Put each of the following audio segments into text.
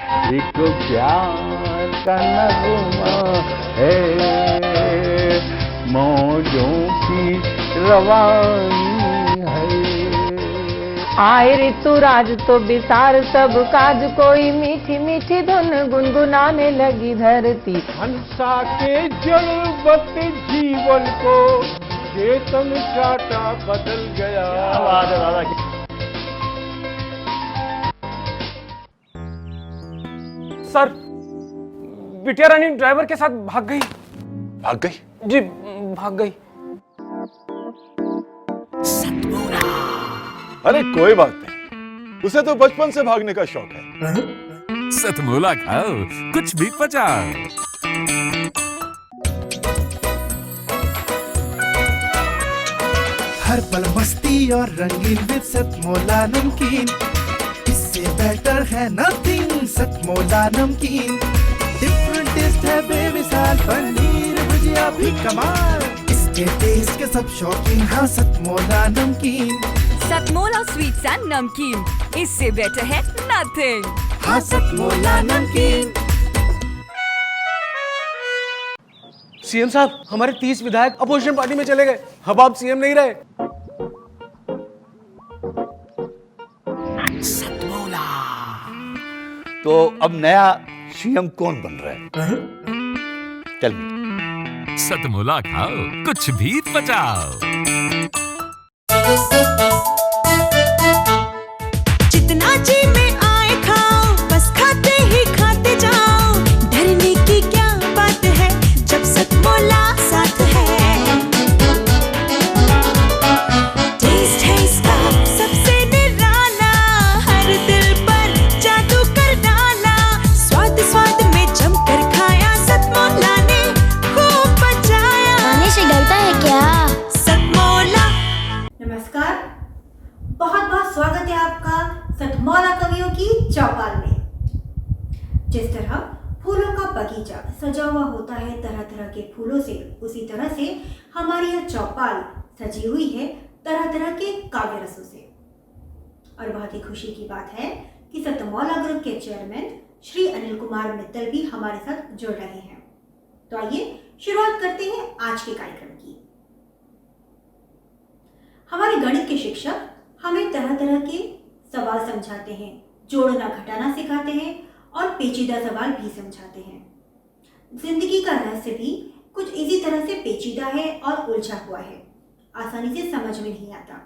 एक प्यार का नगमा है, मौजों की रवानी है। आए ऋतुराज तो बिसार सब काज, कोई मीठी मीठी धुन गुनगुनाने लगी धरती। हंसा के जड़वत जीवन को चेतन चाटा बदल गया। सर, बिटिया रानी ड्राइवर के साथ भाग गई। भाग गई? जी, भाग गई। अरे कोई बात नहीं, उसे तो बचपन से भागने का शौक है। सतमोला खाओ, कुछ भी पचाओ। हर पल मस्ती और रंगीन विद सतमोला नमकीन, इससे बेटर है नथिंग। सतमोला नमकीन डिफरेंट टेस्ट है बेमिसाल, पनीर भुजिया भी कमाल, इसके टेस्ट के सब शौकीन। हाँ सतमोला नमकीन, सतमोला स्वीट्स एंड नमकीन, इससे बेटर है नथिंग। हाँ सतमोला नमकीन। सीएम साहब, हमारे 30 विधायक अपोजिशन पार्टी में चले गए। अब आप सीएम नहीं रहे। तो अब नया सीएम कौन बन रहा है? Tell me. सतमोला खाओ, कुछ भी पचाओ। जितना जी में आए खाओ, बस खाते ही खाते जाओ। डरने की क्या बात है जब सतमोला साथ है। टेस्ट है इसका सबसे निराला, हर दिल पर जादू कर डाला। स्वाद स्वाद में जमकर खाया, सतमोला ने खूब बचाया। खाने से डरता है क्या? सतमोला। नमस्कार, बहुत बहुत स्वागत है आपका सतमोला कवियों की चौपाल में। जिस तरह फूलों का बगीचा सजा हुआ होता है तरह तरह के फूलों से, उसी तरह से हमारी यह चौपाल सजी हुई है तरह तरह के काव्य रसों से। और बहुत ही खुशी की बात है कि सतमोला ग्रुप के चेयरमैन श्री अनिल कुमार मित्तल भी हमारे साथ जुड़ रहे हैं। तो आइए शुरुआत करते हैं आज के कार्यक्रम की। हमारे गणित के शिक्षक हमें तरह तरह के सवाल समझाते हैं, जोड़ना घटाना सिखाते हैं और पेचीदा सवाल भी समझाते हैं। जिंदगी का रहस्य भी कुछ इसी तरह से पेचीदा है और उलझा हुआ है, आसानी से समझ में नहीं आता।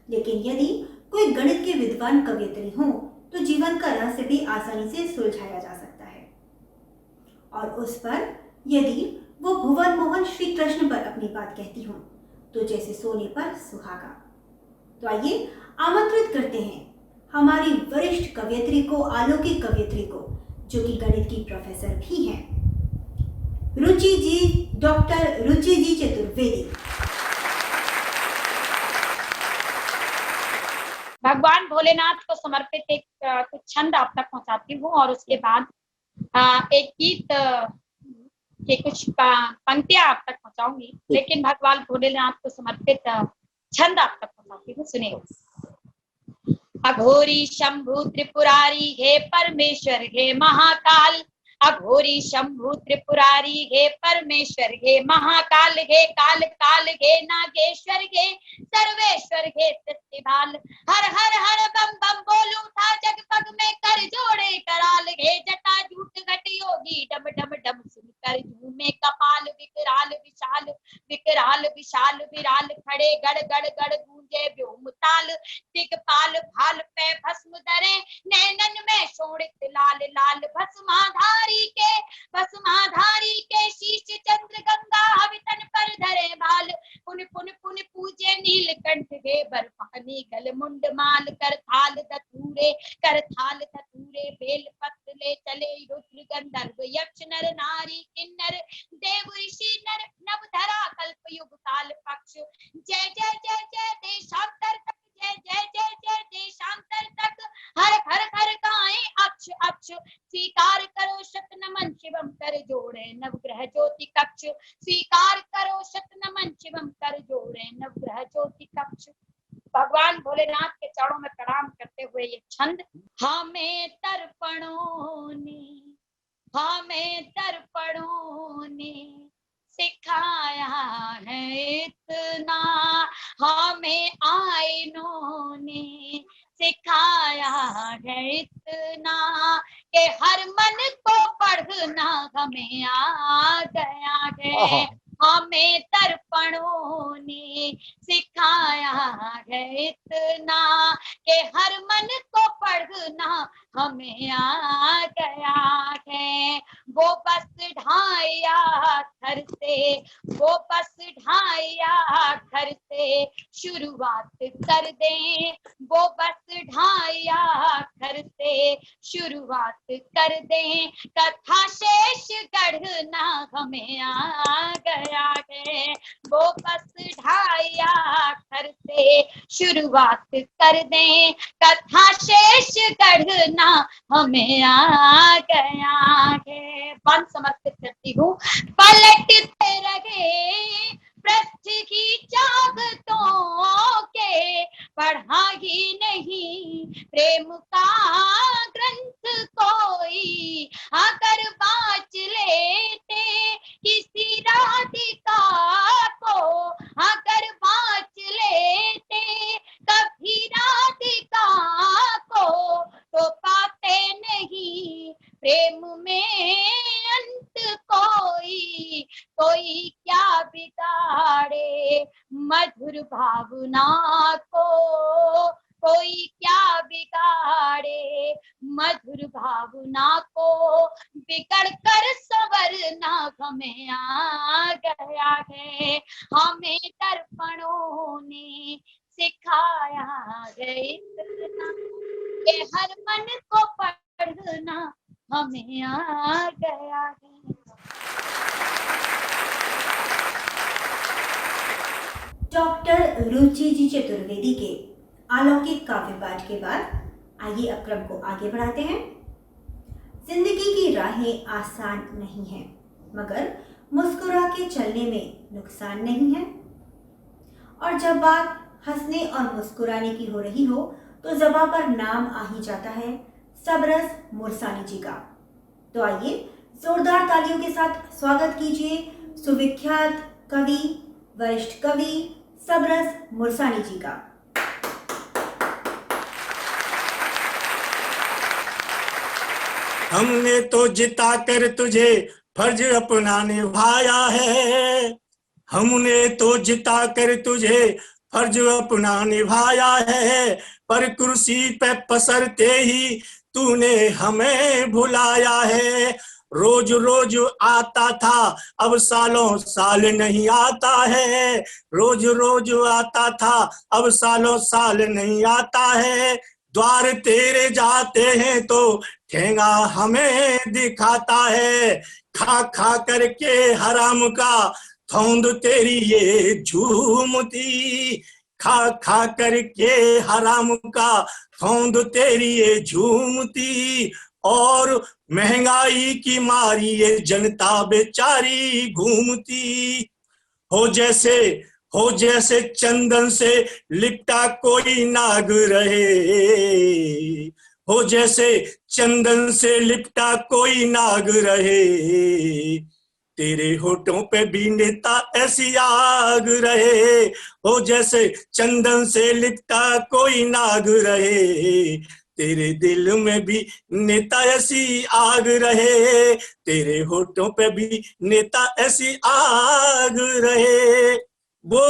लेकिन यदि कोई गणित के विद्वान कवयित्री हो तो जीवन का रहस्य भी आसानी से सुलझाया जा सकता है। और उस पर यदि वो भुवन मोहन श्री कृष्ण पर अपनी बात कहती हूँ तो जैसे सोने पर सुहागा। तो आइए आमंत्रित करते हैं हमारी वरिष्ठ कवयित्री को, अलौकिक कवयित्री को, जो कि गणित की प्रोफेसर भी हैं, रुचि जी, डॉक्टर रुचि जी चतुर्वेदी। भगवान भोलेनाथ को समर्पित एक कुछ छंद आप तक पहुंचाती हूँ और उसके बाद एक गीत के कुछ पंक्तियां आप तक पहुंचाऊंगी। लेकिन भगवान भोलेनाथ को समर्पित छंद आप तक पहुंचाती हूँ, सुनिए। अघोरी शंभु त्रिपुरारी हे परमेश्वर हे महाकाल, अघोरी शंभु त्रिपुरारी हे परमेश्वर हे महाकाल, हे काल काल हे नागेश्वर हे सर्वेश्वर हे तृप्तिभाल। हर हर हर बम बम बोलूं था जग पग में कर जोड़े कराल, हे जटा जूट घट योगी डम डम डम सुनकर झूमे कपाल। विकराल विशाल विकराल विशाल विराल खड़े गड़ गड़ गड़ गूंजे व्योम ताल। दिगपाल भाल पे भस्म धरे नैनन में शोणित लाल लाल। भस्माधारी के शीश चंद्र गंगा हवितन पर धरे भाल। पुन पुन पुन पूजे नीलकंठ हे बर्फानी गल मुंड माल। कर थाल धतूरे बेल पत्र ले चले रुद्र गंधर्व यक्ष नर नारी किन्नर देव ऋषि नर नव धरा कल्प युग काल पक्ष। जय जय जय जय देशांतर तक, जय जय जय जय देशांतर तक। हर हर हर गाएं अक्ष अक्ष। स्वीकार करो शत नमन शिवम कर जोड़े नवग्रह ज्योति कक्ष। स्वीकार करो शत नमन शिवम कर जोड़े नवग्रह ज्योति कक्ष। भगवान भोलेनाथ के चरणों में प्रणाम करते हुए ये छंद। हमें तर्पणों ने हमें दर्पणों ने सिखाया है इतना, हमें आईनों ने सिखाया है इतना, कि हर मन को पढ़ना हमें आ गया है। हमें दर्पणों ने सिखाया है इतना, कि हर मन को पढ़ना हमें आ गया है। वो बस ढाया घर से, वो बस ढाया घर से शुरुआत कर दें, वो बस ढाया घर से शुरुआत कर दें, कथा शेष गढ़ना हमें आ गया है। वो बस ढाया घर से शुरुआत कर दें, कथा शेष गढ़ना हमें आ गया है। वन समर्पित करती हूँ। पलटते रहे पृष्ठ की चाहतों के, पढ़ा ही नहीं प्रेम का ग्रंथ कोई, अगर बाँच लेते किसी राधिका को, अगर बाँच लेते कभी राधिका को, तो पाते नहीं प्रेम में अंत कोई। कोई क्या बिगाड़े मधुर भावना को, कोई क्या बिगाड़े मधुर भावना को, बिगड़ कर संवरना हमें आ गया है। हमें दर्पणों ने सिखाया है इतना, कि हर मन को पढ़ना हमें आ गया है। डॉक्टर रुचि जी चतुर्वेदी के अलौकिक काव्य पाठ के बाद आइए अब क्रम को आगे बढ़ाते हैं। जिंदगी की राहें आसान नहीं हैं, मगर मुस्कुरा के चलने में नुकसान नहीं है। और जब बात हंसने और मुस्कुराने की हो रही हो तो ज़बां पर नाम आ ही जाता है सबरस मुरसानी जी का। तो आइए जोरदार तालियों के साथ स्वागत कीजिए सुविख्यात कवि, वरिष्ठ कवि सबरस मुरसानी जी का। हमने तो जिता कर तुझे फर्ज अपना निभाया है, हमने तो जिता कर तुझे फर्ज अपना निभाया है, पर कुर्सी पे पसरते ही तूने हमें भुलाया है। रोज रोज आता था अब सालों साल नहीं आता है, रोज रोज आता था अब सालों साल नहीं आता है। द्वार तेरे जाते हैं तो ठेंगा हमें दिखाता है, खा खा करके हराम का थौंद तेरी ये झूमती, खा खा करके हराम का थौंद तेरी ये झूमती। और महंगाई की मारी ये जनता बेचारी घूमती। हो जैसे चंदन से लिपटा कोई नाग रहे, हो जैसे चंदन से लिपटा कोई नाग रहे, तेरे होठों पे भी नेता ऐसी आग रहे। हो जैसे चंदन से लिपटा कोई नाग रहे, तेरे दिल में भी नेता ऐसी आग रहे, तेरे होठों पे भी नेता ऐसी आग रहे। वो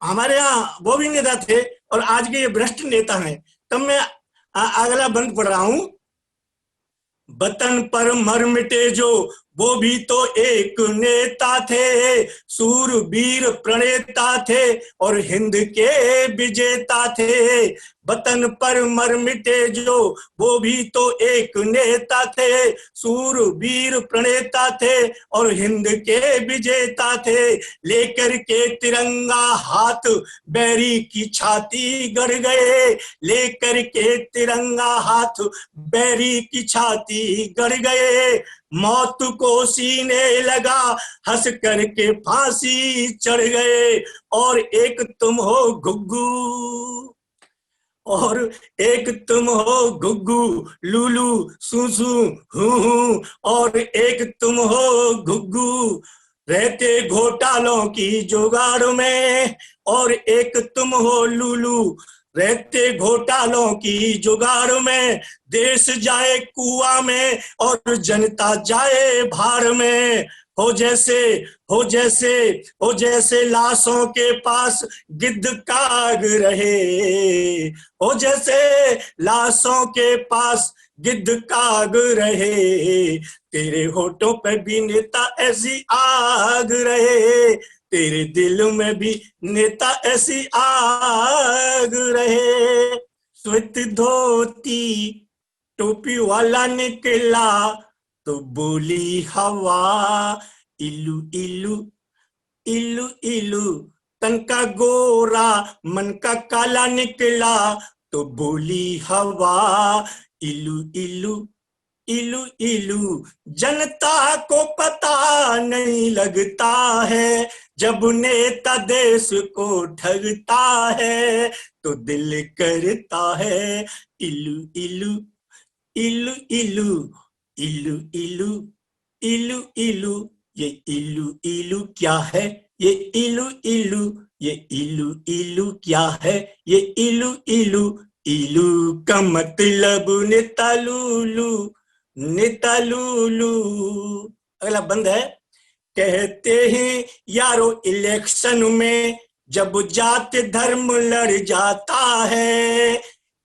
हमारे यहाँ वो भी नेता थे और आज के ये भ्रष्ट नेता हैं। तब मैं अगला बंद पढ़ रहा हूं। वतन पर मर मिटे जो वो भी तो एक नेता थे, सूरवीर प्रणेता थे और हिंद के विजेता थे। वतन पर मर मिटे जो वो भी तो एक नेता थे, सूरवीर प्रणेता थे और हिंद के विजेता थे। लेकर के तिरंगा हाथ बैरी की छाती गड़ गए, लेकर के तिरंगा हाथ बैरी की छाती गड़ गए। मौत को सीने लगा हंस करके फांसी चढ़ गए। और एक तुम हो घुग्गू, और एक तुम हो गुग्गू लूलू सूसू हूँ, और एक तुम हो गुग्गू रहते घोटालों की जुगाड़ में, और एक तुम हो लूलू रहते घोटालों की जुगाड़ में। देश जाए कुआं में और जनता जाए भाड़ में। हो जैसे हो जैसे हो जैसे लाशों के पास गिद्ध काग रहे, हो जैसे लाशों के पास गिद्ध काग रहे। तेरे होठों पे भी नेता ऐसी आग रहे, तेरे दिल में भी नेता ऐसी आग रहे। श्वेत धोती टोपी वाला निकला तो बोली हवा इलू इलू इलू इलू। तन का गोरा मन का काला निकला तो बोली हवा इलू इलू इलू इलू। जनता को पता नहीं लगता है, जब नेता देश को ठगता है तो दिल करता है इलू इलू इलू इलू इलू इलू इलू इलू। ये इलू इलू क्या है, ये इलू इलू, ये इलू इलू क्या है, ये इलू इलू। इलू का मतलब नेता लूलू, नेता लूलू। अगला बंद है। कहते हैं यारो इलेक्शन में जब जात धर्म लड़ जाता है,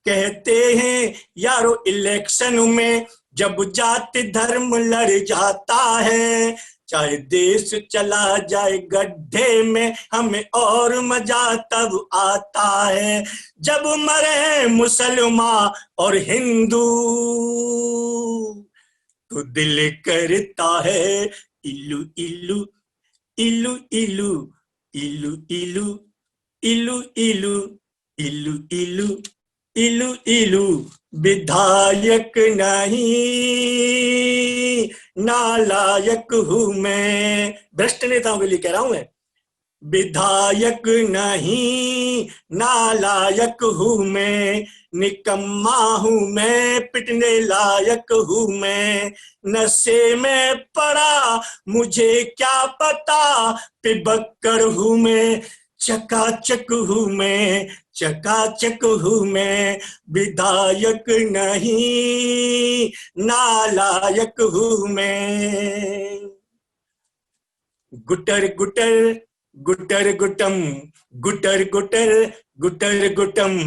कहते हैं यारो इलेक्शन में जब जात धर्म लड़ जाता है। चाहे देश चला जाए गड्ढे में हमें और मजा तब आता है, जब मरे मुसलमान और हिंदू तो दिल करता है इलू इलू इलू इलू इलू इलू इलू इलू इलू इलू इलू इलू। विधायक नहीं नालायक हूं मैं, भ्रष्ट नेताओं के लिए कह रहा हूं मैं। विधायक नहीं नालायक हूं मैं, निकम्मा हूं मैं, पिटने लायक हूं मैं। नशे में पड़ा मुझे क्या पता, पिबक्कर हूं मैं, चकाचक हूं मैं, चकाचक हूं मैं। विधायक नहीं नालायक हूं मैं। गुटर गुटर गुटर गुटम, गुटर गुटर गुटर गुटम।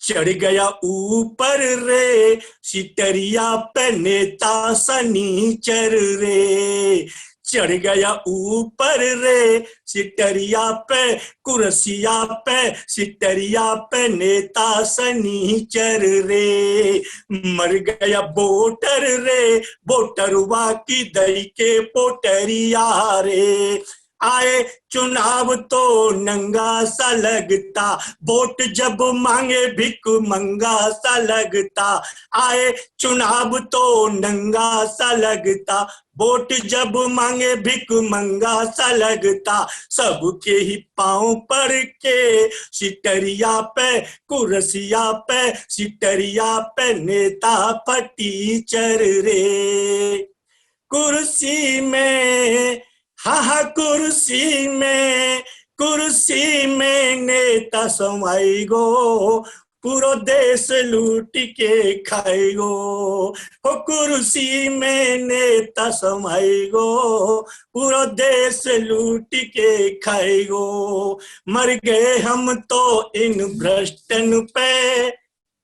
चढ़ गया ऊपर रे सिटरिया पे नेता सनीचर रे, चढ़ गया ऊपर रे सिटरिया पे, कुर्सिया पे सिटरिया पे नेता सनीचर रे। मर गया वोटर रे, वोटरवा की दई के पोटरिया रे। आए चुनाव तो नंगा सा लगता, वोट जब मांगे भिक मंगा सा लगता। आए चुनाव तो नंगा सा लगता, वोट जब मांगे भिक मंगा सा लगता। सबके ही पांव पड़ के सिटरिया पे, कुर्सिया पे सिटरिया पे नेता फटीचर रे। कुर्सी में हाँ कुर्सी में नेता समाई गो, पूरो देश लूट के खाएगो। हो कुर्सी में नेता समाई गो, पूरो देश लूट के खाएगो। मर गए हम तो इन भ्रष्टन पे,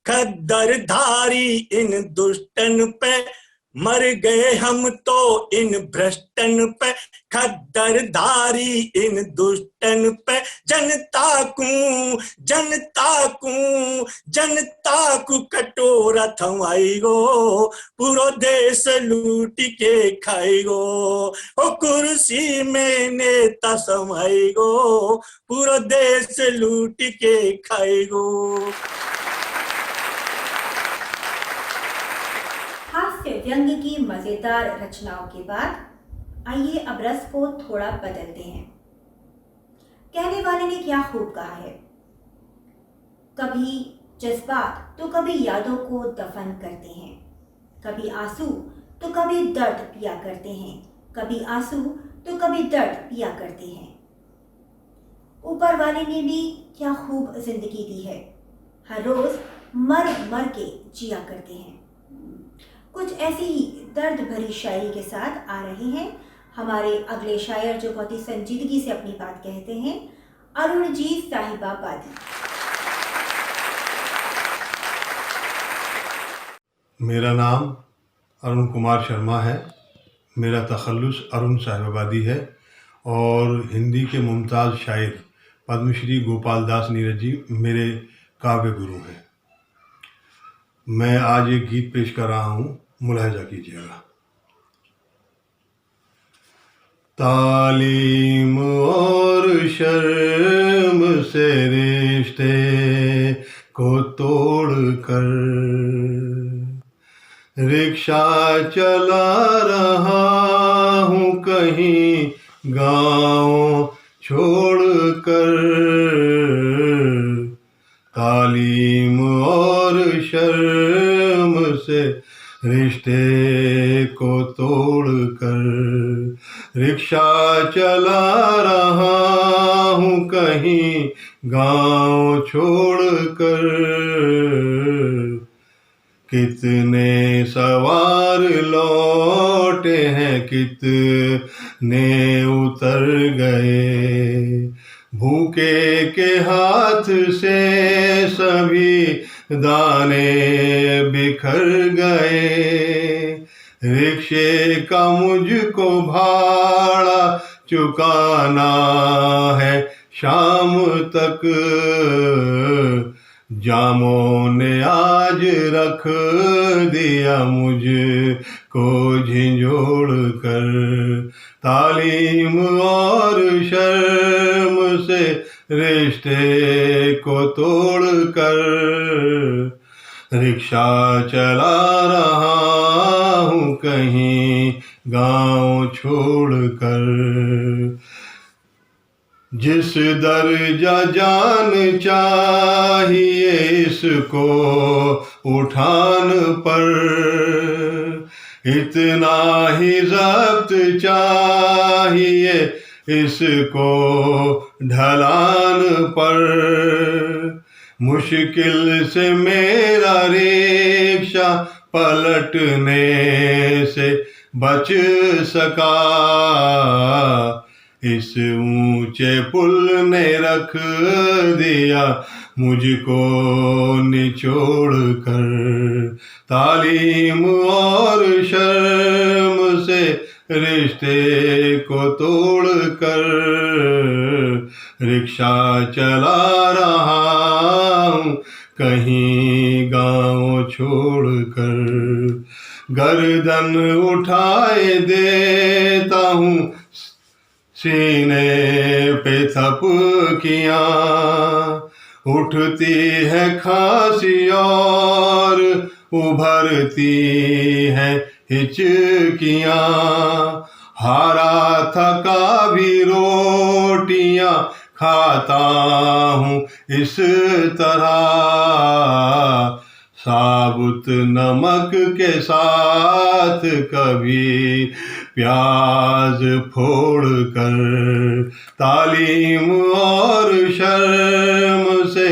खद्दरधारी इन दुष्टन पे। मर गए हम तो इन भ्रष्टन पे, खद्दरधारी इन दुष्टन पे। जनता को कटोरा थमाई गो, पूरो देश लूट के खाई गो। ओ कुर्सी में नेता समाई गो, पूरो देश लूट के खाई गो। हास्य व्यंग्य की मजेदार रचनाओं के बाद आइए अब रस को थोड़ा बदलते हैं। कहने वाले ने क्या खूब कहा है, कभी जज्बात तो कभी यादों को दफन करते हैं, कभी आंसू तो कभी दर्द पिया करते हैं, कभी आंसू तो कभी दर्द पिया करते हैं। ऊपर वाले ने भी क्या खूब जिंदगी दी है, हर रोज मर मर के जिया करते हैं। कुछ ऐसी ही दर्द भरी शायरी के साथ आ रहे हैं हमारे अगले शायर, जो बहुत ही संजीदगी से अपनी बात कहते हैं, अरुणजीत साहिबाबादी। मेरा नाम अरुण कुमार शर्मा है। मेरा तखल्लुस अरुण साहिबाबादी है और हिंदी के मुमताज़ शायर पद्मश्री गोपाल दास नीरज जी मेरे काव्य गुरु हैं। मैं आज एक गीत पेश कर रहा हूँ, मुलाहिजा कीजिएगा। तालीम और शर्म से रिश्ते को तोड़कर रिक्शा चला रहा हूँ कहीं गाँव छोड़कर। तालीम और शर्म से रिश्ते को तोड़कर रिक्शा चला रहा हूँ कहीं गाँव छोड़कर। कितने सवार लौटे हैं, कितने उतर गए, भूखे के हाथ से सभी दाने बिखर गए। रिक्शे का मुझको भाड़ा चुकाना है शाम तक, जामों ने आज रख दिया मुझको झिंझोड़ कर। तालीम और शर्म से रिश्ते को तोड़ कर रिक्शा चला रहा हूँ कहीं गाँव छोड़ कर। जिस दर्जा जान चाहिए इसको उठान पर, इतना ही ज़ब्त चाहिए इसको ढलान पर। मुश्किल से मेरा रिक्शा पलटने से बच सका, इस ऊंचे पुल ने रख दिया मुझको निचोड़ कर। तालीम और शर्म से रिश्ते को तोड़ कर रिक्शा चला रहा हूँ कहीं गाँव छोड़ कर। गर्दन उठाए देता हूँ सीने पे थपकियाँ, उठती है खांसी और उभरती है हिचकियाँ। हारा थका भी रोटियाँ खाता हूँ इस तरह, साबुत नमक के साथ कभी प्याज फोड़ कर। तालीम और शर्म से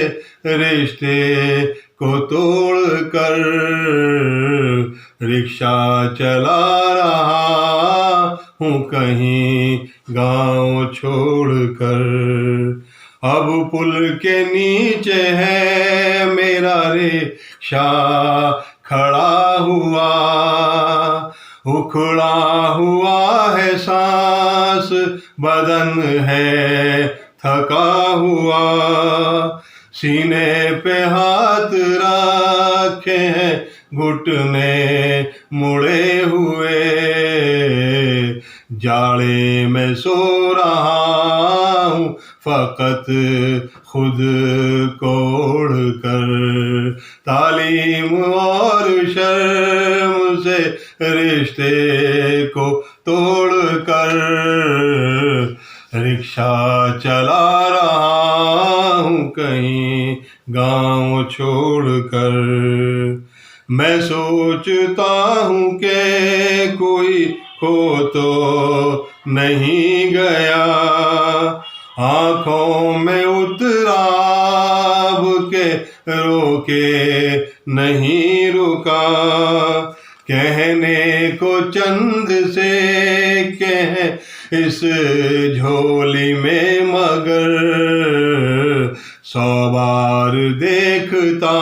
रिश्ते को तोड़ कर रिक्शा चला रहा हूँ कहीं गाँव छोड़ कर। अब पुल के नीचे है मेरा रिक्शा खड़ा हुआ, उखड़ा हुआ है सांस, बदन है थका हुआ। सीने पे हाथ रखे हैं, घुटने मुड़े हुए, जाड़े में सो रहा हूँ फकत खुद को ओढ़ कर। तालीम और शर्म से रिश्ते को तोड़ कर रिक्शा चला रहा हूँ हूँ कहीं गांव छोड़कर। मैं सोचता हूँ कि कोई खो तो नहीं गया, आंखों में उतराब के रोके नहीं रुका। कहने को चंद से कह इस झोली में मगर 100 बार देखता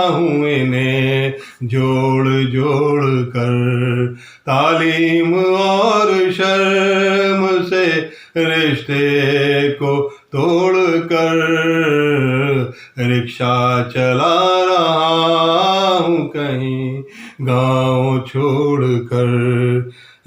हूँ इन्हें जोड़ जोड़ कर। तालीम और शर्म से रिश्ते को तोड़ कर रिक्शा चला रहा हूँ कहीं गांव छोड़ कर।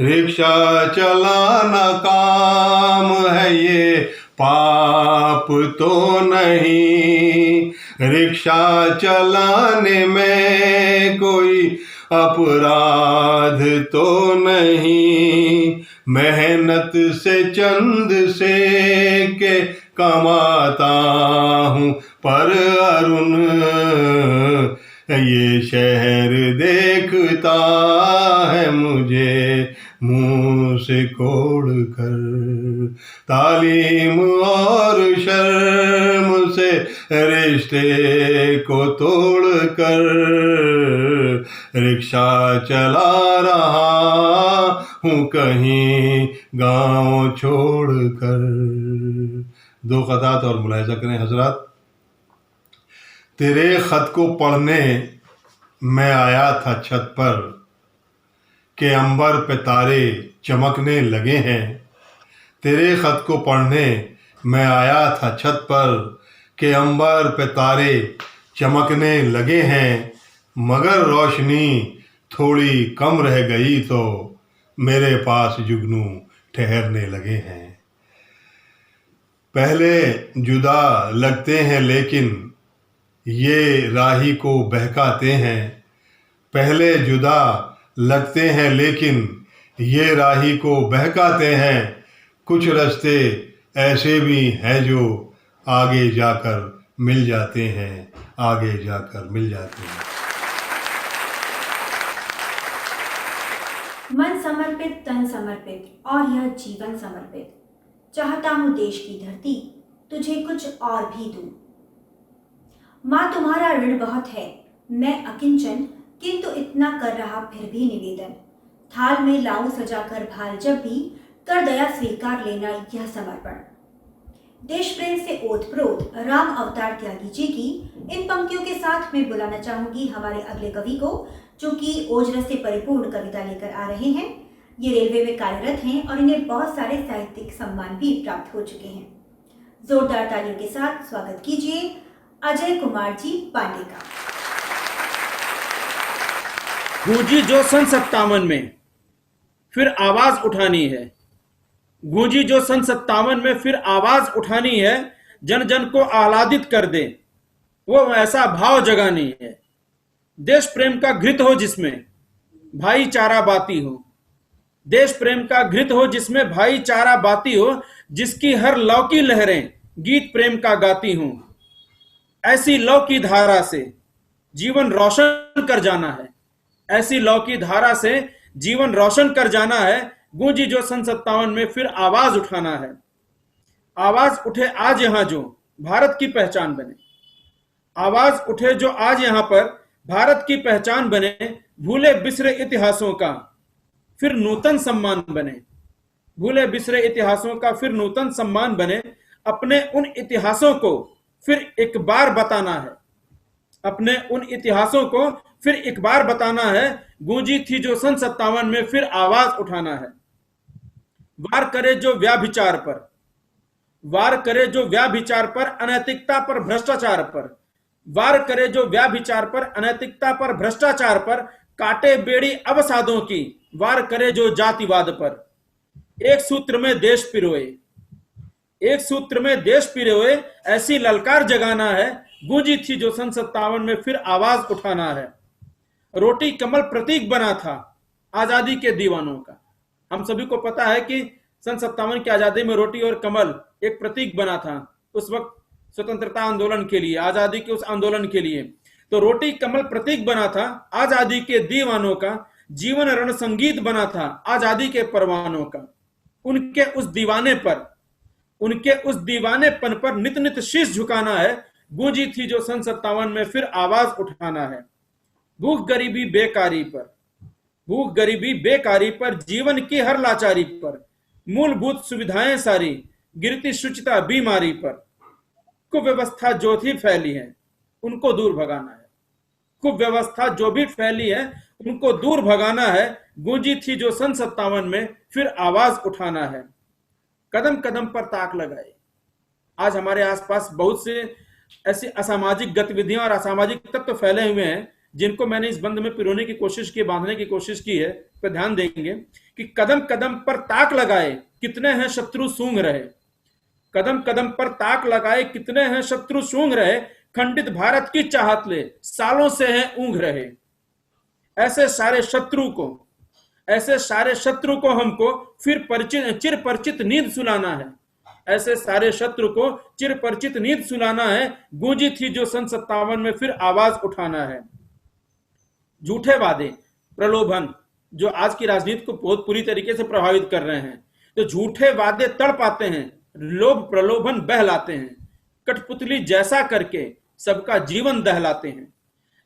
रिक्शा चलाना काम है ये पाप तो नहीं, रिक्शा चलाने में कोई अपराध तो नहीं। मेहनत से चंद से के कमाता हूँ पर अरुण ये शहर देखता है मुझे मुंह से कोड़ कर। तालीम और शर्म से रिश्ते को तोड़ कर रिक्शा चला रहा हूँ कहीं गांव छोड़ कर। 2 क़तात और मुलाहिज़ा करें हजरात। तेरे खत को पढ़ने मैं आया था छत पर के अंबर पे तारे चमकने लगे हैं। तेरे खत को पढ़ने मैं आया था छत पर के अंबर पे तारे चमकने लगे हैं, मगर रोशनी थोड़ी कम रह गई तो मेरे पास जुगनू ठहरने लगे हैं। पहले जुदा लगते हैं लेकिन ये राही को बहकाते हैं। पहले जुदा लगते हैं लेकिन ये राही को बहकाते हैं। कुछ रास्ते ऐसे भी हैं जो आगे जाकर मिल जाते हैं, आगे जाकर मिल जाते हैं। मन समर्पित, तन समर्पित और यह जीवन समर्पित। चाहता हूँ देश की धरती तुझे कुछ और भी दूं। माँ तुम्हारा ऋण बहुत है, मैं अकिंचन किंतु इतना कर रहा फिर भी निवेदन। थाल में लाऊं सजाकर भाल जब भी, कर दया स्वीकार लेना यह समर्पण। देश प्रेम से ओतप्रोत राम अवतार त्यागी जी की इन पंक्तियों के साथ मैं बुलाना चाहूंगी हमारे अगले कवि को, जो कि ओजरस से परिपूर्ण कविता लेकर आ रहे हैं। ये रेलवे में कार्यरत हैं और इन्हें बहुत सारे साहित्यिक सम्मान भी प्राप्त हो चुके हैं। जोरदार तालियों के साथ स्वागत कीजिए अजय कुमार जी पांडे का। गूंजी जो सन 57 में फिर आवाज उठानी है। गूंजी जो सन 57 में फिर आवाज उठानी है, जन जन को आह्लादित कर दे वो ऐसा भाव जगानी है। देश प्रेम का घृत हो जिसमें भाईचारा बाती हो। देश प्रेम का घृत हो जिसमें भाईचारा बाती हो, जिसकी हर लौकी लहरें गीत प्रेम का गाती हूं। ऐसी लौ की धारा से जीवन रोशन कर जाना है। ऐसी लौ की धारा से जीवन रोशन कर जाना है। गूंजी जो सन 57 में फिर आवाज उठाना है। आवाज उठे आज यहां जो भारत की पहचान बने। आवाज उठे जो आज यहां पर भारत की पहचान बने। भूले बिसरे इतिहासों का फिर नूतन सम्मान बने। भूले बिसरे इतिहासों का फिर नूतन सम्मान बने। अपने उन इतिहासों को फिर एक बार बताना है। अपने उन इतिहासों को फिर एक बार बताना है। गूंजी थी जो सन 57 में फिर आवाज उठाना है। वार करे जो व्याभिचार पर, वार करे जो व्याभिचार पर, अनैतिकता पर, भ्रष्टाचार पर, वार करे जो व्याभिचार पर, अनैतिकता पर, भ्रष्टाचार पर, काटे बेड़ी अवसादों की, वार करे जो जातिवाद पर। एक सूत्र में देश पिरोए, एक सूत्र में देश पिरोए, ऐसी ललकार जगाना है। गूंजी थी जो सन 57 में फिर आवाज उठाना है। रोटी कमल प्रतीक बना था आजादी के दीवानों का। हम सभी को पता है कि सन 57 की आजादी में रोटी और कमल एक प्रतीक बना था। उस वक्त स्वतंत्रता आंदोलन के लिए, आजादी के उस आंदोलन के लिए। तो रोटी कमल प्रतीक बना था आजादी के दीवानों का, जीवन रण संगीत बना था आजादी के परवानों का। उनके उस दीवानेपन पर नित नित शीश झुकाना है, गूंजी थी जो सन 57 में फिर आवाज उठाना है। भूख गरीबी बेकारी पर, जीवन की हर लाचारी पर, मूलभूत सुविधाएं सारी गिरती शुचिता बीमारी पर, कुव्यवस्था जो भी फैली है उनको दूर भगाना है। कुव्यवस्था जो भी फैली है उनको दूर भगाना है, गूंजी थी जो सन 57 में फिर आवाज उठाना है। कदम कदम पर ताक लगाए। आज हमारे आसपास बहुत से ऐसी असामाजिक गतिविधियां और असामाजिक तत्व फैले हुए हैं जिनको मैंने इस बंद में पिरोने की कोशिश की, बांधने की कोशिश की है। पर ध्यान देंगे कि कदम कदम पर ताक लगाए कितने हैं शत्रु सूंघ रहे। कदम कदम पर ताक लगाए कितने हैं शत्रु सूंघ रहे, खंडित भारत की चाहत ले सालों से हैं ऊंघ रहे। ऐसे सारे शत्रु को हमको फिर चिर परिचित नींद सुलाना है। ऐसे सारे शत्रु को चिर परिचित नींद सुलाना है, गूंजी थी जो सन 57 में फिर आवाज उठाना है। झूठे वादे, प्रलोभन जो आज की राजनीति को बहुत पूरी तरीके से प्रभावित कर रहे हैं। तो झूठे वादे तड़पाते हैं, लोभ प्रलोभन बहलाते हैं, कठपुतली जैसा करके सबका जीवन दहलाते हैं।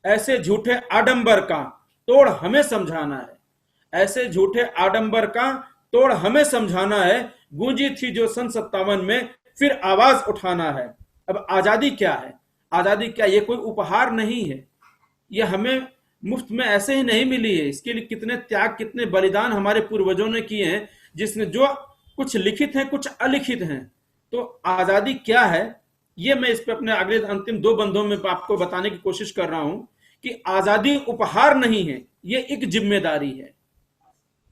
ऐसे झूठे आडंबर का तोड़ हमें समझाना है। ऐसे झूठे आडंबर का तोड़ हमें समझाना है, गूंजी थी जो सन 57 में फिर आवाज उठाना है। अब आजादी क्या है? आजादी क्या, ये कोई उपहार नहीं है, ये हमें मुफ्त में ऐसे ही नहीं मिली है। इसके लिए कितने त्याग, कितने बलिदान हमारे पूर्वजों ने किए हैं, जिसने जो कुछ लिखित हैं कुछ अलिखित हैं। तो आजादी क्या है, ये मैं इस पे अपने अगले अंतिम 2 बंदों में आपको बताने की कोशिश कर रहा हूं कि आजादी उपहार नहीं है, ये एक जिम्मेदारी है।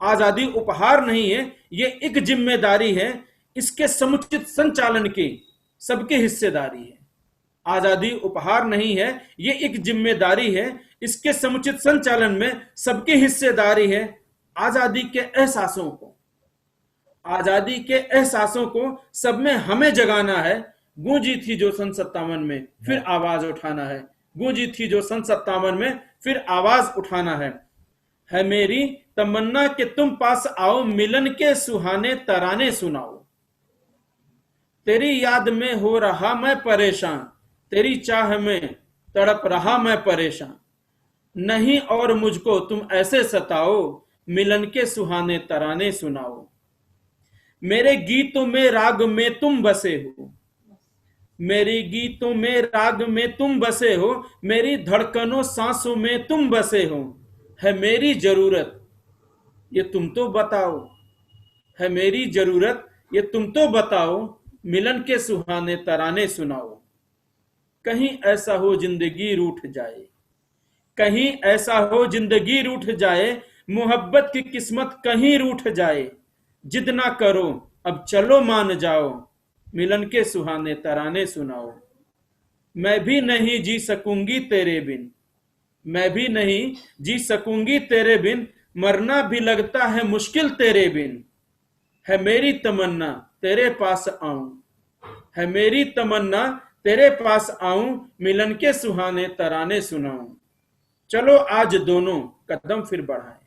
आजादी उपहार नहीं है, ये एक जिम्मेदारी है। इसके समुचित संचालन की सबकी हिस्सेदारी है। आजादी उपहार नहीं है, ये एक जिम्मेदारी है। इसके समुचित संचालन में सबकी हिस्सेदारी है। आजादी के एहसासों को सब में हमें जगाना है। गूंजी थी जो सन 57 में फिर आवाज उठाना है। गूंजी थी जो सन 57 में फिर आवाज उठाना है। मेरी तमन्ना कि तुम पास आओ, मिलन के सुहाने तराने सुनाओ। तेरी याद में हो रहा मैं परेशान, तेरी चाह में तड़प रहा मैं परेशान। नहीं और मुझको तुम ऐसे सताओ, मिलन के सुहाने तराने सुनाओ। मेरे गीतों में राग में तुम बसे हो, मेरी गीतों में राग में तुम बसे हो। मेरी धड़कनों सांसों में तुम बसे हो। है मेरी जरूरत ये तुम तो बताओ, है मेरी जरूरत ये तुम तो बताओ। मिलन के सुहाने तराने सुनाओ। कहीं ऐसा हो जिंदगी रूठ जाए, कहीं ऐसा हो जिंदगी रूठ जाए। मोहब्बत की किस्मत कहीं रूठ जाए। जिद ना करो अब चलो मान जाओ, मिलन के सुहाने तराने सुनाओ। मैं भी नहीं जी सकूंगी तेरे बिन, मैं भी नहीं जी सकूंगी तेरे बिन। मरना भी लगता है मुश्किल तेरे बिन। है मेरी तमन्ना तेरे पास आऊं, है मेरी तमन्ना तेरे पास आऊं। मिलन के सुहाने तराने सुनाऊं। चलो आज दोनों कदम फिर बढ़ाएं,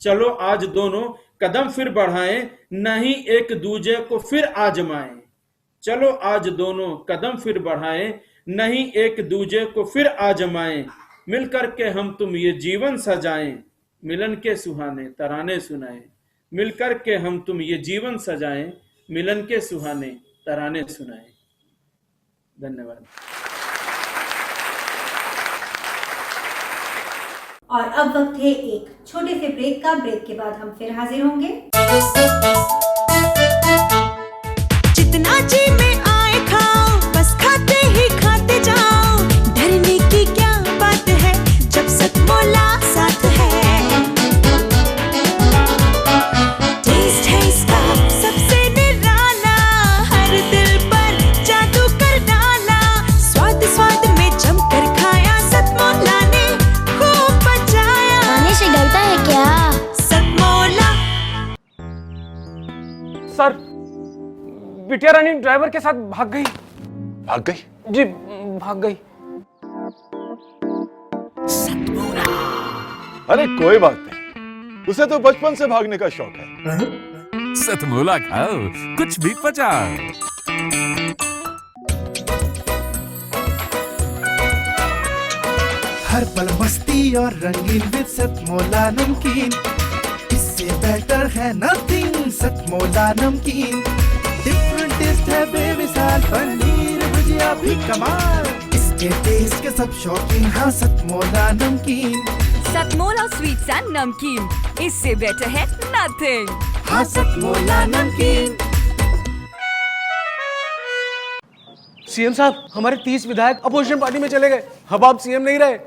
चलो आज दोनों कदम फिर बढ़ाएं। नहीं एक दूजे को फिर आजमाएं। चलो आज दोनों कदम फिर बढ़ाएं, नहीं एक दूजे को फिर आजमाएं। मिलकर के हम तुम ये जीवन सजाएं, मिलन के सुहाने तराने सुनाएं। मिलकर के हम तुम ये जीवन सजाएं, मिलन के सुहाने तराने सुनाएं। धन्यवाद। और अब वक्त है एक छोटे से ब्रेक का। ब्रेक के बाद हम फिर हाजिर होंगे। जितना जी में आए खाओ, बस खाते ही खाते जाओ। डरने की क्या बात है जब सतमोला साथ है। टेस्ट है इसका सबसे निराला, हर दिल पर जादू कर डाला। स्वाद स्वाद में जमकर खाया, सतमोला ने खूब बचाया। खाने से डरता है क्या? सतमोला। सर, बिटिया रानी ड्राइवर के साथ भाग गई। भाग गई? जी भाग गई। अरे कोई बात नहीं, उसे तो बचपन से भागने का शौक है। सतमोला खाओ, कुछ भी पचाओ। हर पल मस्ती और रंगीन विद सतमोला नमकीन, इससे बेटर है नथिंग। सतमोला नमकीन डिफरेंट टेस्ट है बेमिसाल, पनीर भुजिया भी कमाल, इसके टेस्ट के सब शौकीन। हाँ सतमोला नमकीन, सतमोला स्वीट्स एंड नमकीन, इससे बेटर है नथिंग। हाँ सतमोला नमकीन। सीएम साहब, हमारे 30 विधायक अपोजिशन पार्टी में चले गए। अब आप सीएम नहीं रहे।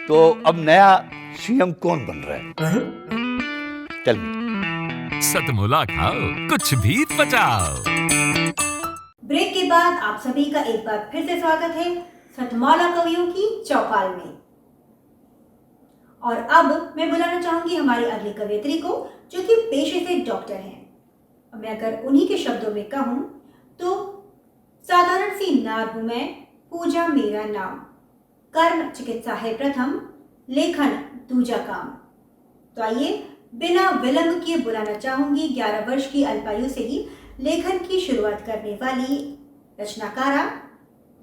तो अब नया सीएम कौन बन रहा है? Tell me. सतमोला खाओ, कुछ भी पचाओ। ब्रेक के बाद आप सभी का एक बार फिर से स्वागत है सतमौला कवियों की चौपाल में। और अब मैं बुलाना चाहूंगी हमारी अगली कवियत्री को, जो कि पेशे से डॉक्टर हैं। मैं अगर उन्हीं के शब्दों में कहूं तो साधारण सी नार हूं मैं, पूजा मेरा नाम, कर्म चिकित्सा है प्रथम, लेखन दूजा काम। तो आइए बिना विलंब किए बुलाना चाहूंगी 11 वर्ष की अल्पायु से ही लेखन की शुरुआत करने वाली रचनाकारा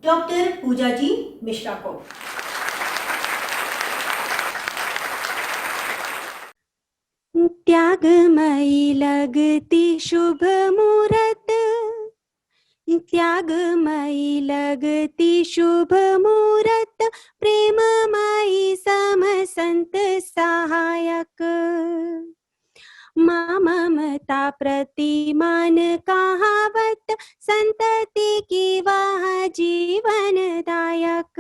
डॉक्टर पूजा जी मिश्रा को। त्यागमयी लगती शुभ मुहूर्त, त्यागमयी लगती शुभ मुहूर्त, प्रेममयी सम संत सहायक, माँ ममता प्रतिमान कहावत, संतति की वह जीवनदायक,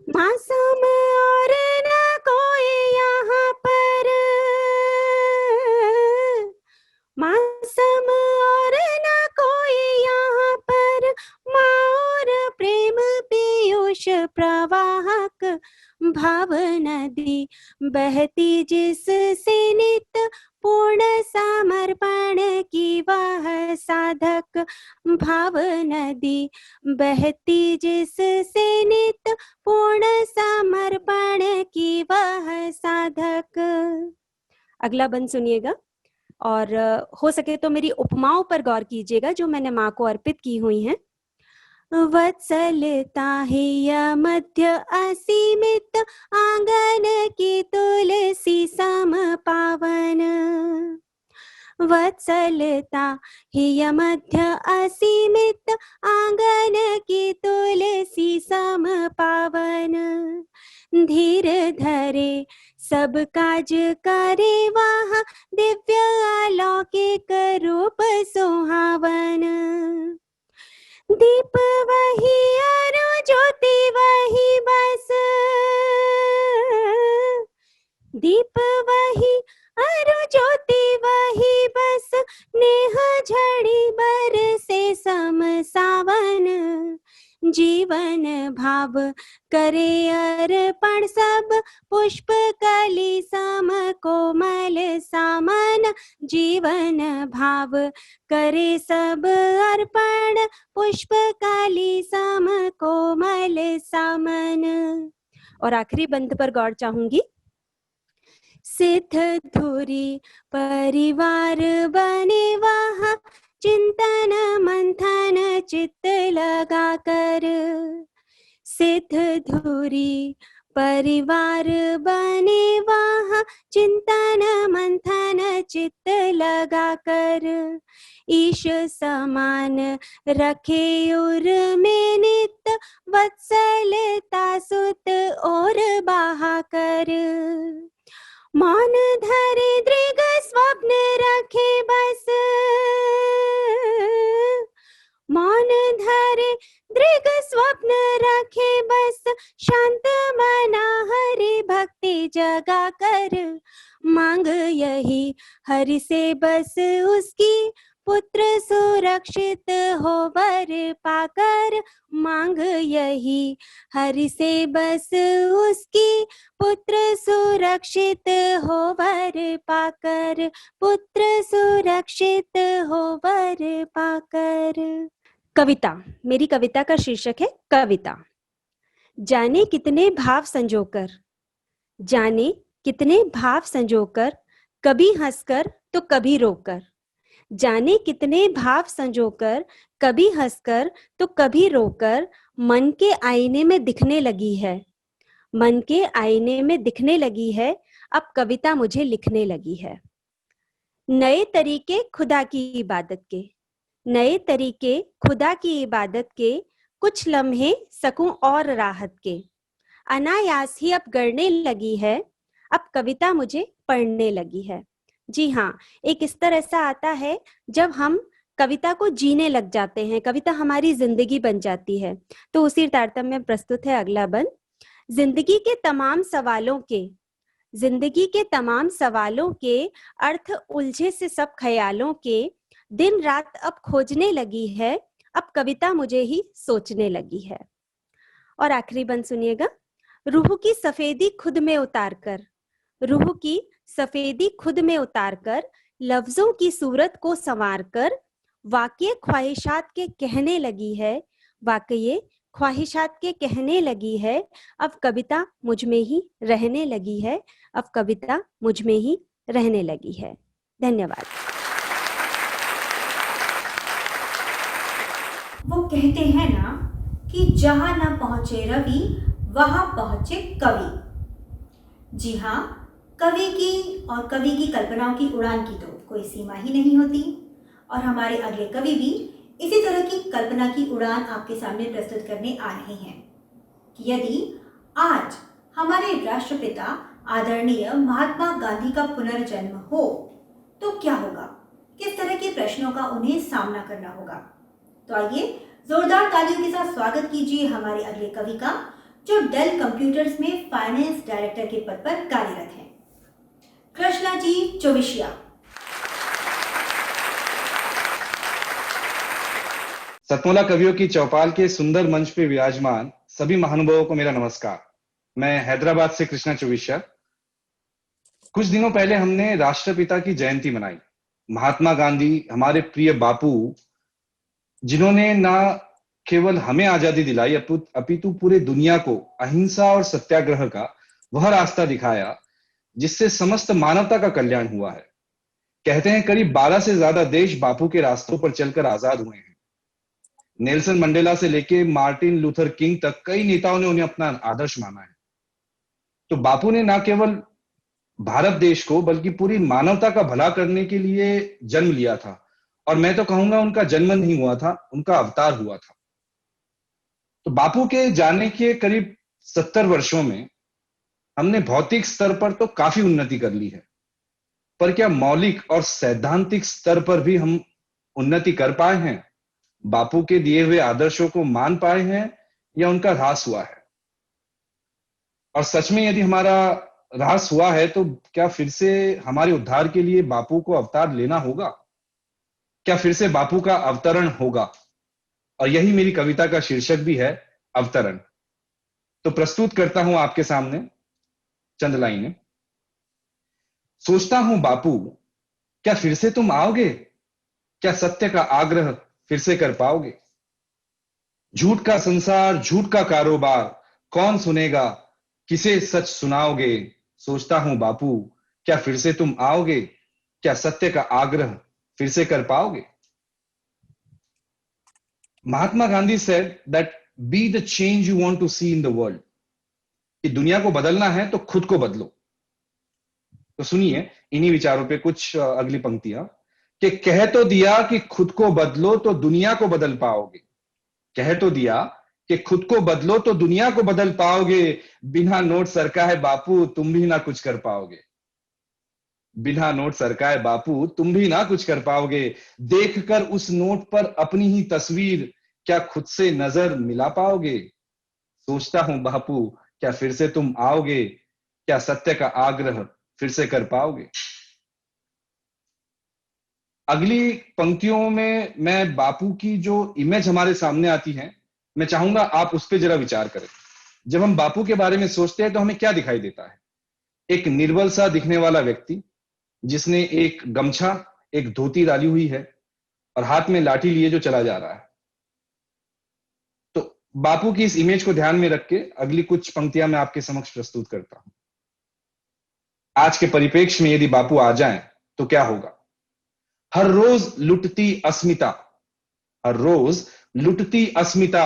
मासूम और न कोई यहाँ पर, मासूम और न कोई यहाँ पर, माँ और प्रेम पीयूष प्रवाहक, भाव नदी बहती जिससे नित, पूर्ण समर्पण की वह साधक, भाव नदी बहती जिससे नित, पूर्ण समर्पण की वह साधक। अगला बंद सुनिएगा और हो सके तो मेरी उपमाओं पर गौर कीजिएगा जो मैंने माँ को अर्पित की हुई हैं। वत्सलता ही मध्य असीमित, आंगन की तुलसी सम पावन, वत्सलता ही मध्य असीमित, आंगन की तुलसी सम पावन, धीर धरे सब काज करे वहाँ, दिव्य अलौकिक रूप सुहावन, दीप वही अरु ज्योति वही बस, दीप वही अरु ज्योति वही बस, नेह झड़ी बरसे सम सावन, जीवन भाव करे अर्पण सब, पुष्प कली सम कोमल सामन, जीवन भाव करे सब अर्पण, पुष्प कली सम कोमल सामन। और आखिरी बंद पर गौर चाहूंगी। सिद्ध धुरी परिवार बने वहाँ, चिंतन मंथन चित्त लगा कर, सिद्ध धुरी परिवार बने वहाँ, चिंतन मंथन चित्त लगा कर, ईश समान रखे उर में नित, वत्सलता सुत और बहा कर, मौन धरे दृग स्वप्न रखे बस, मौन धरे दृग स्वप्न रखे बस, शांत मना हरि भक्ति जगा कर, मांग यही हरि से बस उसकी, पुत्र सुरक्षित हो वर पाकर, मांग यही हरि से बस उसकी। पुत्र सुरक्षित हो वर पाकर, पुत्र सुरक्षित हो वर पाकर। कविता, मेरी कविता का शीर्षक है कविता। जाने कितने भाव संजोकर, जाने कितने भाव संजोकर, कभी हंसकर तो कभी रोकर। जाने कितने भाव संजोकर, कभी हंसकर तो कभी रोकर, मन के आईने में दिखने लगी है, मन के आईने में दिखने लगी है, अब कविता मुझे लिखने लगी है। नए तरीके खुदा की इबादत के, नए तरीके खुदा की इबादत के, कुछ लम्हे सकूं और राहत के। अनायास ही अब गढ़ने लगी है, अब कविता मुझे पढ़ने लगी है। जी हाँ, एक स्तर ऐसा आता है जब हम कविता को जीने लग जाते हैं, कविता हमारी जिंदगी बन जाती है। तो उसी तारतम्य में प्रस्तुत है अगला बंद। जिंदगी के तमाम सवालों के, जिंदगी के तमाम सवालों के अर्थ उलझे से सब ख्यालों के, दिन रात अब खोजने लगी है, अब कविता मुझे ही सोचने लगी है। और आखिरी बंद सुनिएगा। रूह की सफेदी खुद में उतार कर, रूह की सफेदी खुद में उतार कर, लफ्जों की सूरत को संवार कर, वाकई ख्वाहिशात के कहने लगी है, वाकई ख्वाहिशात के कहने लगी है, अब कविता मुझ में ही रहने लगी है, अब कविता मुझ में ही रहने लगी है। धन्यवाद। वो कहते हैं ना कि जहां ना पहुंचे रवि वहां पहुंचे कवि। जी हाँ, कवि की और कवि की कल्पनाओं की उड़ान की तो कोई सीमा ही नहीं होती। और हमारे अगले कवि भी इसी तरह की कल्पना की उड़ान आपके सामने प्रस्तुत करने आ रहे हैं कि यदि आज हमारे राष्ट्रपिता आदरणीय महात्मा गांधी का पुनर्जन्म हो तो क्या होगा, किस तरह के प्रश्नों का उन्हें सामना करना होगा। तो आइए जोरदार तालियों के साथ स्वागत कीजिए हमारे अगले कवि का, जो डेल कंप्यूटर्स में फाइनेंस डायरेक्टर के पद पर कार्यरत हैं, कृष्णा जी चौविशिया। सतमोला कवियों की चौपाल के सुंदर मंच पे विराजमान सभी महानुभावों को मेरा नमस्कार। मैं हैदराबाद से कृष्णा चौविशिया। कुछ दिनों पहले हमने राष्ट्रपिता की जयंती मनाई। महात्मा गांधी, हमारे प्रिय बापू, जिन्होंने ना केवल हमें आजादी दिलाई अपितु पूरे दुनिया को अहिंसा और सत्याग्रह का वह रास्ता दिखाया जिससे समस्त मानवता का कल्याण हुआ है। कहते हैं करीब 12 से ज्यादा देश बापू के रास्तों पर चलकर आजाद हुए हैं। नेल्सन मंडेला से लेके मार्टिन लूथर किंग तक कई नेताओं ने उन्हें अपना आदर्श माना है। तो बापू ने ना केवल भारत देश को बल्कि पूरी मानवता का भला करने के लिए जन्म लिया था, और मैं तो कहूंगा उनका जन्म नहीं हुआ था, उनका अवतार हुआ था। तो बापू के जाने के करीब 70 वर्षों में हमने भौतिक स्तर पर तो काफी उन्नति कर ली है, पर क्या मौलिक और सैद्धांतिक स्तर पर भी हम उन्नति कर पाए हैं? बापू के दिए हुए आदर्शों को मान पाए हैं या उनका ह्रास हुआ है? और सच में यदि हमारा ह्रास हुआ है तो क्या फिर से हमारे उद्धार के लिए बापू को अवतार लेना होगा? क्या फिर से बापू का अवतरण होगा? और यही मेरी कविता का शीर्षक भी है, अवतरण। तो प्रस्तुत करता हूं आपके सामने चंद लाइनें। सोचता हूं बापू, क्या फिर से तुम आओगे? क्या सत्य का आग्रह फिर से कर पाओगे? झूठ का संसार, झूठ का कारोबार, कौन सुनेगा? किसे सच सुनाओगे? सोचता हूं बापू, क्या फिर से तुम आओगे? क्या सत्य का आग्रह फिर से कर पाओगे? Mahatma Gandhi said that be the change you want to see in the world, कि दुनिया को बदलना है तो खुद को बदलो। तो सुनिए इन्हीं विचारों पे कुछ अगली पंक्तियां, कि कह तो दिया कि खुद को बदलो तो दुनिया को बदल पाओगे। कह तो दिया कि खुद को बदलो तो दुनिया को बदल पाओगे। बिना नोट सरकाए बापू तुम भी ना कुछ कर पाओगे। बिना नोट सरकाए बापू तुम भी ना कुछ कर पाओगे। देखकर उस नोट पर अपनी ही तस्वीर क्या खुद से नजर मिला पाओगे? सोचता हूं बापू, क्या फिर से तुम आओगे? क्या सत्य का आग्रह फिर से कर पाओगे? अगली पंक्तियों में मैं बापू की जो इमेज हमारे सामने आती है, मैं चाहूंगा आप उस पर जरा विचार करें। जब हम बापू के बारे में सोचते हैं तो हमें क्या दिखाई देता है? एक निर्बल सा दिखने वाला व्यक्ति जिसने एक गमछा, एक धोती डाली हुई है और हाथ में लाठी लिए जो चला जा रहा है। तो बापू की इस इमेज को ध्यान में रख के अगली कुछ पंक्तियां मैं आपके समक्ष प्रस्तुत करता हूं। आज के परिप्रेक्ष्य में यदि बापू आ जाएं तो क्या होगा? हर रोज लुटती अस्मिता, हर रोज लुटती अस्मिता,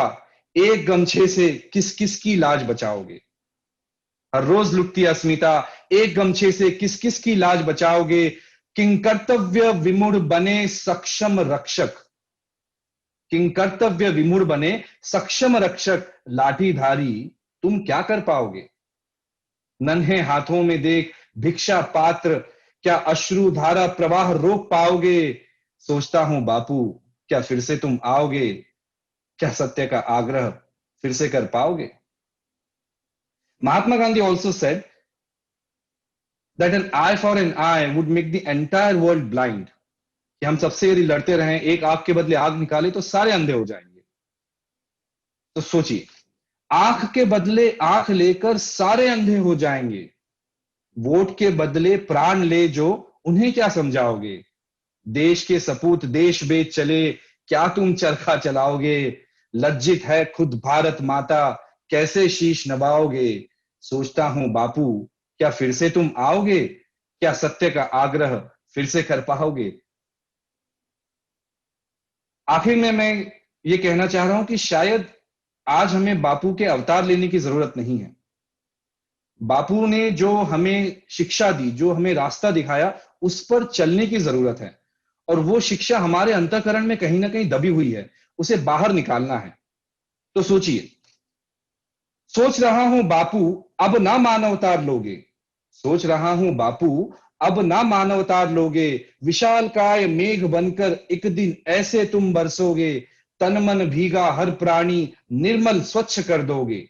एक गमछे से किस किस की लाज बचाओगे। हर रोज लुटती अस्मिता, एक गमछे से किस किस की लाज बचाओगे। किंकर्तव्य विमूढ़ बने सक्षम रक्षक, किंकर्तव्य विमूढ़ बने सक्षम रक्षक, लाठीधारी तुम क्या कर पाओगे। नन्हे हाथों में देख भिक्षा पात्र, क्या अश्रु धारा प्रवाह रोक पाओगे। सोचता हूं बापू क्या फिर से तुम आओगे, क्या सत्य का आग्रह फिर से कर पाओगे। Mahatma Gandhi also said that an eye for an eye would make the entire world blind. कि हम सबसे यदि लड़ते रहें, एक आंख के बदले आंख निकाले तो सारे अंधे हो जाएंगे। तो सोचिए, आंख के बदले आंख लेकर सारे अंधे हो जाएंगे। वोट के बदले प्राण ले जो, उन्हें क्या समझाओगे। देश के सपूत देश बेच चले, क्या तुम चरखा चलाओगे। लज्जित है खुद भारत माता, कैसे शीश नवाओगे। सोचता हूं बापू क्या फिर से तुम आओगे, क्या सत्य का आग्रह फिर से कर पाओगे। आखिर में मैं ये कहना चाह रहा हूं कि शायद आज हमें बापू के अवतार लेने की जरूरत नहीं है। बापू ने जो हमें शिक्षा दी, जो हमें रास्ता दिखाया, उस पर चलने की जरूरत है। और वो शिक्षा हमारे अंतःकरण में कहीं ना कहीं दबी हुई है, उसे बाहर निकालना है। तो सोचिए, सोच रहा हूं बापू अब ना मानवतार लोगे, सोच रहा हूं बापू अब ना मानवतार लोगे। विशाल काय मेघ बनकर एक दिन ऐसे तुम बरसोगे, तन मन भीगा हर प्राणी निर्मल स्वच्छ कर दोगे।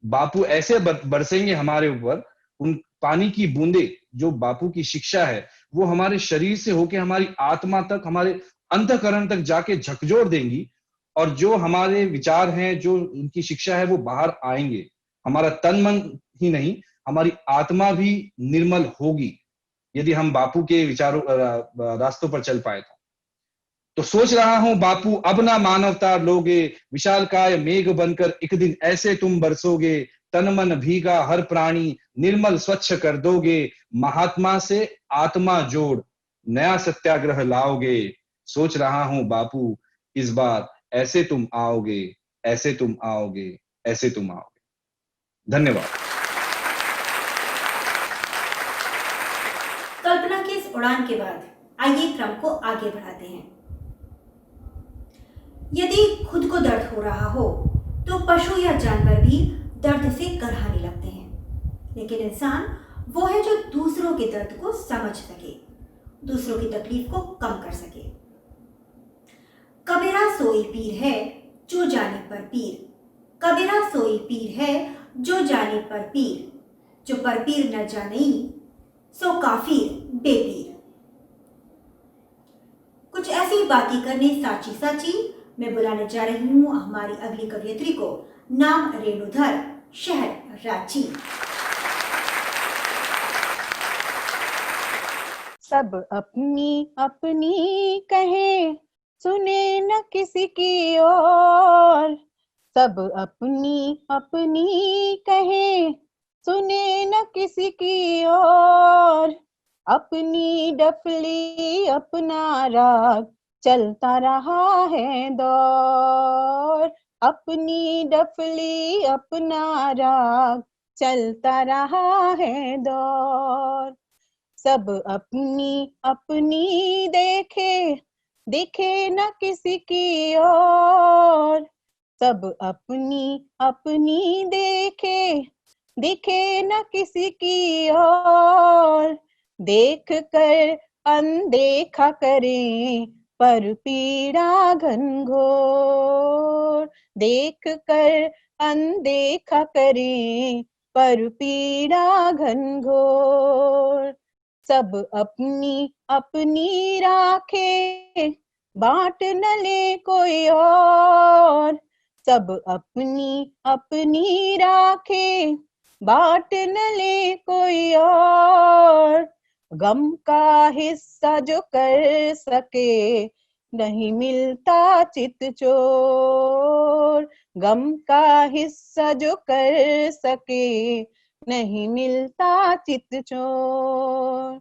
बापू ऐसे बरसेंगे हमारे ऊपर, उन पानी की बूंदे जो बापू की शिक्षा है वो हमारे शरीर से होके हमारी आत्मा तक, हमारे अंतःकरण तक जाके झकझोर देंगी। और जो हमारे विचार हैं, जो उनकी शिक्षा है, वो बाहर आएंगे। हमारा तन मन ही नहीं, हमारी आत्मा भी निर्मल होगी यदि हम बापू के विचारों रास्तों पर चल पाए। तो सोच रहा हूं बापू अब ना मानवतार लोगे, विशालकाय मेघ बनकर एक दिन ऐसे तुम बरसोगे, तन मन भीगा हर प्राणी निर्मल स्वच्छ कर दोगे। महात्मा से आत्मा जोड़ नया सत्याग्रह लाओगे। सोच रहा हूं बापू इस बार ऐसे तुम आओगे, ऐसे तुम आओगे, ऐसे तुम आओगे। धन्यवाद। कल्पना की इस उड़ान के बाद आइए क्रम को आगे बढ़ाते हैं। यदि खुद को दर्द हो रहा हो तो पशु या जानवर भी दर्द से कराहने लगते हैं, लेकिन इंसान वो है जो दूसरों के दर्द को समझ सके, दूसरों की तकलीफ को कम कर सके। कबीरा सोई पीर है जो जाने पर पीर, कबीरा सोई पीर है जो जाने पर पीर, जो पर पीर न जाने सो काफिर बेपीर। कुछ ऐसी बातें करने साची साची मैं बुलाने जा रही हूं हमारी अगली कवयित्री को। नाम रेणुधर, शहर रांची। सब अपनी अपनी कहे, सुने न किसी की और। सब अपनी अपनी कहे, सुने न किसी की और। अपनी डफली अपना राग, चलता रहा है दौर। अपनी डफली अपना राग, चलता रहा है दौर। सब अपनी अपनी देखे, दिखे न किसी की और। सब अपनी अपनी देखे, दिखे न किसी की और। देख कर अनदेखा करें पर पीड़ा घनघोर। देख कर अनदेखा करें पर पीड़ा घनघोर। सब अपनी अपनी राखे, बांट न ले कोई और। सब अपनी अपनी राखे, बांट न ले कोई और। गम का हिस्सा जो कर सके, नहीं मिलता चित चोर। गम का हिस्सा जो कर सके, नहीं मिलता चित चोर।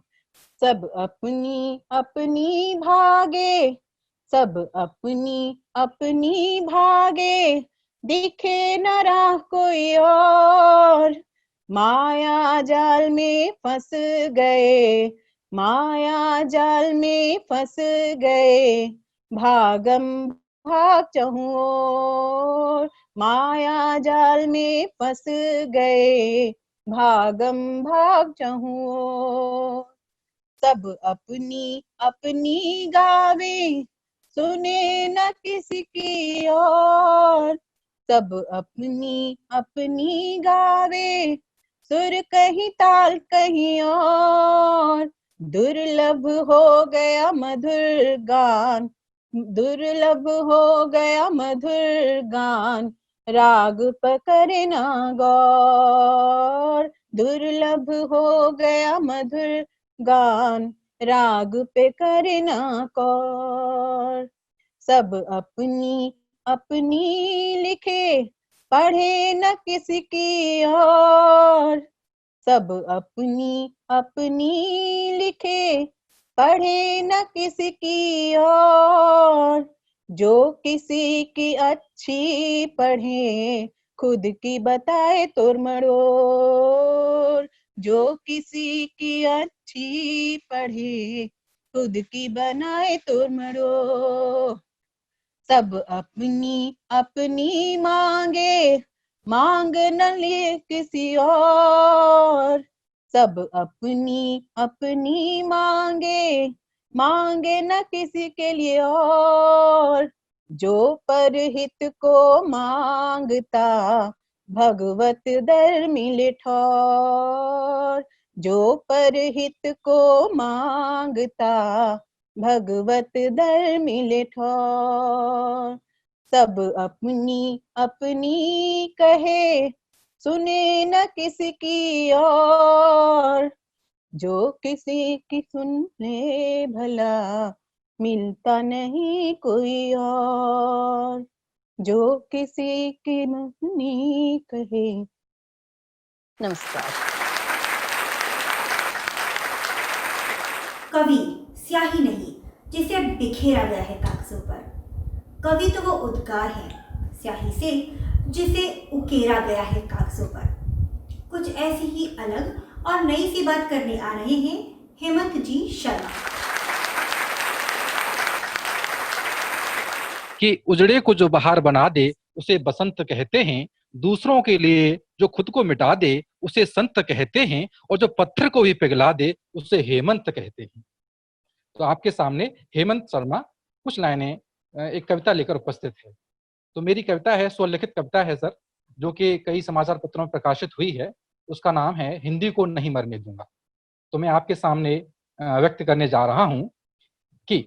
सब अपनी अपनी भागे, सब अपनी अपनी भागे, दिखे न राह कोई और। माया जाल में फंस गए, माया जाल में फंस गए, भागम भाग चहुँ ओर। माया जाल में फंस गए, भागम भाग चहुँ ओर। सब अपनी अपनी गावे, सुने न किसी की और। सब अपनी अपनी गावे, सुर कहीं ताल कहीं और। दुर्लभ हो गया मधुर गान, दुर्लभ हो गया मधुर गान, राग पकड़े ना गौर। दुर्लभ हो गया मधुर गान, राग पे करना कौर। सब अपनी अपनी लिखे, पढ़े न किसी की और। सब अपनी अपनी लिखे, पढ़े न किसी की और। जो किसी की अच्छी पढ़े, खुद की बताए तोड़ मरोड़। जो किसी की अच्छी पढ़े, खुद की बनाए तोड़ मरोड़। सब अपनी अपनी मांगे, मांग न ले किसी और। सब अपनी अपनी मांगे, मांगे न किसी के लिए और। जो परहित को मांगता, भगवत दर मिले ठौर। जो परहित को मांगता, भगवत दर मिले ठौर। सब अपनी अपनी कहे, सुने न किसी की और। जो किसी की सुन ले भला, मिलता नहीं कोई और। जो किसी की नहीं कहे। नमस्कार। कवि स्याही नहीं जिसे बिखेरा गया है कागजों पर। कवि तो वो उद्गार है स्याही से जिसे उकेरा गया है कागजों पर। कुछ ऐसी ही अलग और नई सी बात करने आ रहे हैं हेमंत जी शर्मा। कि उजड़े को जो बहार बना दे उसे बसंत कहते हैं, दूसरों के लिए जो खुद को मिटा दे उसे संत कहते हैं, और जो पत्थर को भी पिघला दे उसे हेमंत कहते हैं। तो आपके सामने हेमंत शर्मा कुछ लाइनें एक कविता लेकर उपस्थित है। तो मेरी कविता है, स्वलिखित कविता है सर, जो कि कई समाचार पत्रों में प्रकाशित हुई है। उसका नाम है हिंदी को नहीं मरने दूंगा। तो मैं आपके सामने व्यक्त करने जा रहा हूं कि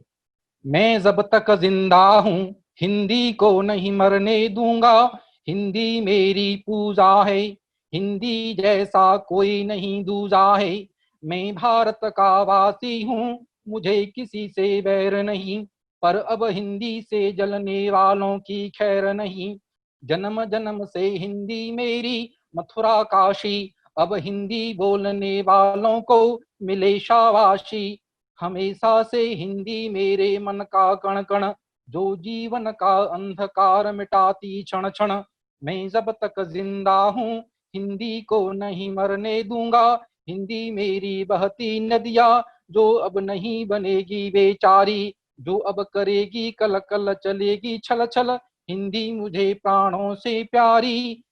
मैं जब तक जिंदा हूं हिंदी को नहीं मरने दूंगा। हिंदी मेरी पूजा है, हिंदी जैसा कोई नहीं दूजा है। मैं भारत का वासी हूँ, मुझे किसी से बैर नहीं, पर अब हिंदी से जलने वालों की खैर नहीं। जन्म जन्म से हिंदी मेरी मथुरा काशी, अब हिंदी बोलने वालों को मिले शाबाशी। हमेशा से हिंदी मेरे मन का कण कण, जो जीवन का अंधकार मिटाती क्षण क्षण। मैं जब तक जिंदा हूँ हिंदी को नहीं मरने दूंगा। हिंदी मेरी बहती नदियाँ, जो अब नहीं बनेगी बेचारी, जो अब करेगी कल कल चलेगी छल छल। हिंदी मुझे प्राणों से प्यारी,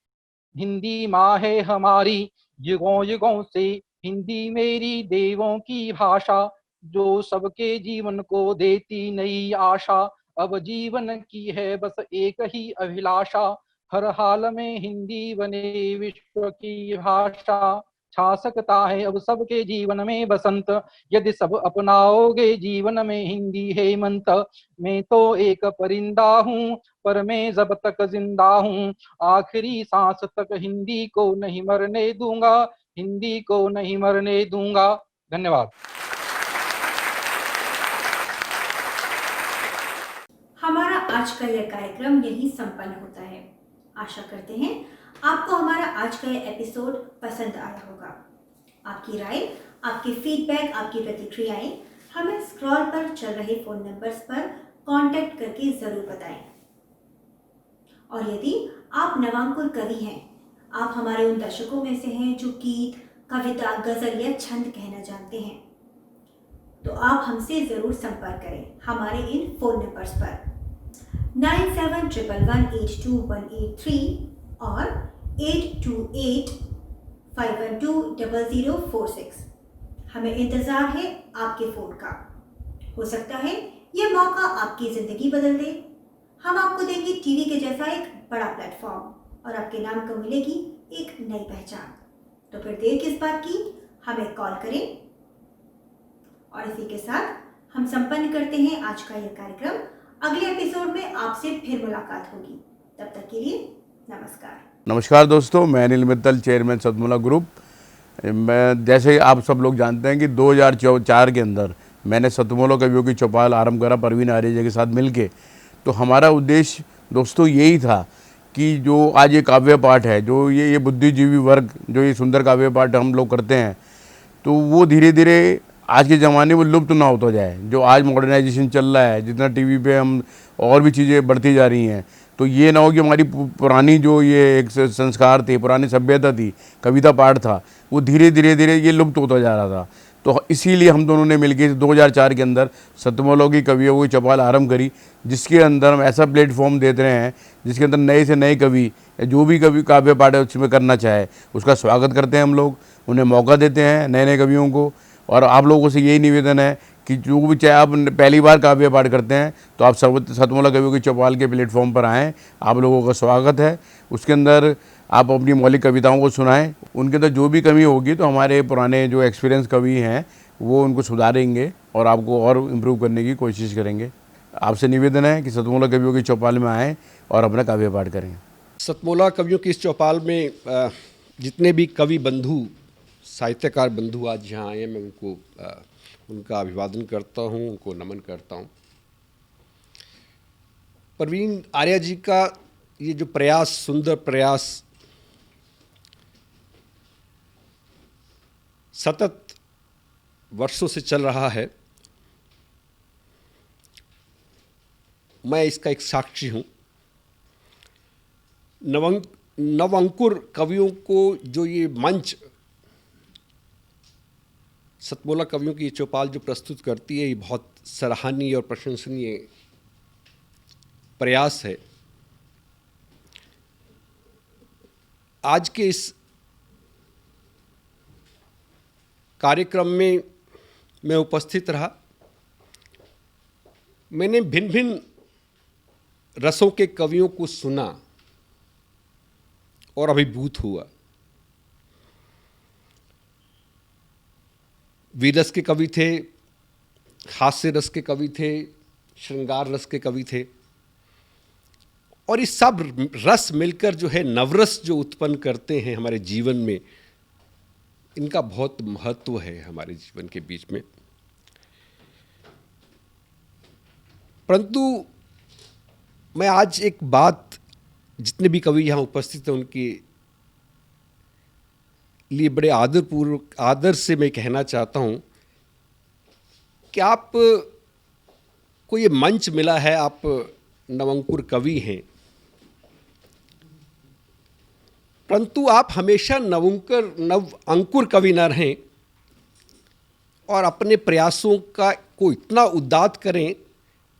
हिंदी माँ है हमारी युगों युगों से। हिंदी मेरी देवों की भाषा, जो सबके जीवन को देती नई आशा। अब जीवन की है बस एक ही अभिलाषा, हर हाल में हिंदी बने विश्व की भाषा। छा सकता है अब सबके जीवन में बसंत, यदि सब अपनाओगे जीवन में हिंदी हेमंत। मैं तो एक परिंदा हूँ पर मैं जब तक जिंदा हूँ, आखिरी सांस तक हिंदी को नहीं मरने दूंगा, हिंदी को नहीं मरने दूंगा। धन्यवाद। हमारा आज का यह कार्यक्रम यही संपन्न होता है। आशा करते हैं आपको हमारा आज का यह एपिसोड पसंद आया होगा। आपकी राय, आपके फीडबैक, आपकी प्रतिक्रियाएं हमें स्क्रॉल पर चल रहे फोन नंबर्स पर कांटेक्ट करके जरूर बताएं। और यदि आप नवांकुर कवि हैं, आप हमारे उन दर्शकों में से हैं जो गीत, कविता, गजल या छंद कहना जानते हैं, तो आप हमसे जरूर संपर्क करें हमारे इन फोन नंबर्स पर 9711182183 और 8285120046। हमें इंतजार है आपके फोन का। हो सकता है यह मौका आपकी जिंदगी बदल दे। हम आपको देंगे टीवी के जैसा एक बड़ा प्लेटफॉर्म और आपके नाम को मिलेगी एक नई पहचान। तो फिर देर किस बात की, हमें कॉल करें। और इसी के साथ हम संपन्न करते हैं आज का यह कार्यक्रम। अगले एपिसोड में आपसे फिर मुलाकात होगी। तब तक के लिए नमस्कार। नमस्कार दोस्तों, मैं अनिल मित्तल, चेयरमैन सतमोला ग्रुप। मैं जैसे आप सब लोग जानते हैं कि 2004 के अंदर मैंने सतमोला कवियों की चौपाल आरंभ करा परवीन आर्य के साथ मिलके। तो हमारा उद्देश्य दोस्तों यही था कि जो आज ये काव्य पाठ है, जो ये बुद्धिजीवी वर्ग जो ये सुंदर काव्य पाठ हम लोग करते हैं, तो वो धीरे धीरे आज के ज़माने में लुप्त ना होता जाए। जो आज मॉडर्नाइजेशन चल रहा है, जितना टीवी पे हम और भी चीज़ें बढ़ती जा रही हैं, तो ये ना हो कि हमारी पुरानी जो ये एक संस्कार थे, पुरानी सभ्यता थी, कविता पाठ था, वो धीरे धीरे ये लुप्त होता जा रहा था। तो इसीलिए हम दोनों ने मिलकर 2004 के अंदर सतमोला की कवियों की चौपाल आरंभ करी, जिसके अंदर हम ऐसा प्लेटफॉर्म देते रहे हैं जिसके अंदर नए से नए कवि जो भी कवि काव्य पाठ है उसमें करना चाहे उसका स्वागत करते हैं हम लोग, उन्हें मौका देते हैं नए नए कवियों को। और आप लोगों से यही निवेदन है कि जो भी चाहे आप पहली बार काव्य पाठ करते हैं तो आप सतमोला कवियों की चौपाल के प्लेटफॉर्म पर आएँ, आप लोगों का स्वागत है। उसके अंदर आप अपनी मौलिक कविताओं को सुनाएं, उनके अंदर जो भी कमी होगी तो हमारे पुराने जो एक्सपीरियंस कवि हैं वो उनको सुधारेंगे और आपको और इम्प्रूव करने की कोशिश करेंगे। आपसे निवेदन है कि सतमोला कवियों की चौपाल में आएँ और अपना काव्य पाठ करें। सतमोला कवियों की इस चौपाल में जितने भी कवि बंधु, साहित्यकार बंधु आज यहाँ आए हैं, मैं उनको उनका अभिवादन करता हूँ, उनको नमन करता हूँ। परवीन आर्य जी का ये जो प्रयास, सुंदर प्रयास, सतत वर्षों से चल रहा है, मैं इसका एक साक्षी हूँ। नवअंकुर कवियों को जो ये मंच सतमोला कवियों की चौपाल जो प्रस्तुत करती है, ये बहुत सराहनीय और प्रशंसनीय प्रयास है। आज के इस कार्यक्रम में मैं उपस्थित रहा। मैंने भिन्न भिन्न रसों के कवियों को सुना और अभिभूत हुआ। वीरस के कवि थे, हास्य रस के कवि थे, श्रृंगार रस के कवि थे, और ये सब रस मिलकर जो है नवरस जो उत्पन्न करते हैं हमारे जीवन में, इनका बहुत महत्व है हमारे जीवन के बीच में। परंतु मैं आज एक बात जितने भी कवि यहाँ उपस्थित हैं उनके लिए बड़े आदरपूर्वक, आदर से मैं कहना चाहता हूँ कि आप को ये मंच मिला है, आप नवअंकुर कवि हैं, परंतु आप हमेशा नव अंकुर कवि न रहें और अपने प्रयासों को इतना उद्दात करें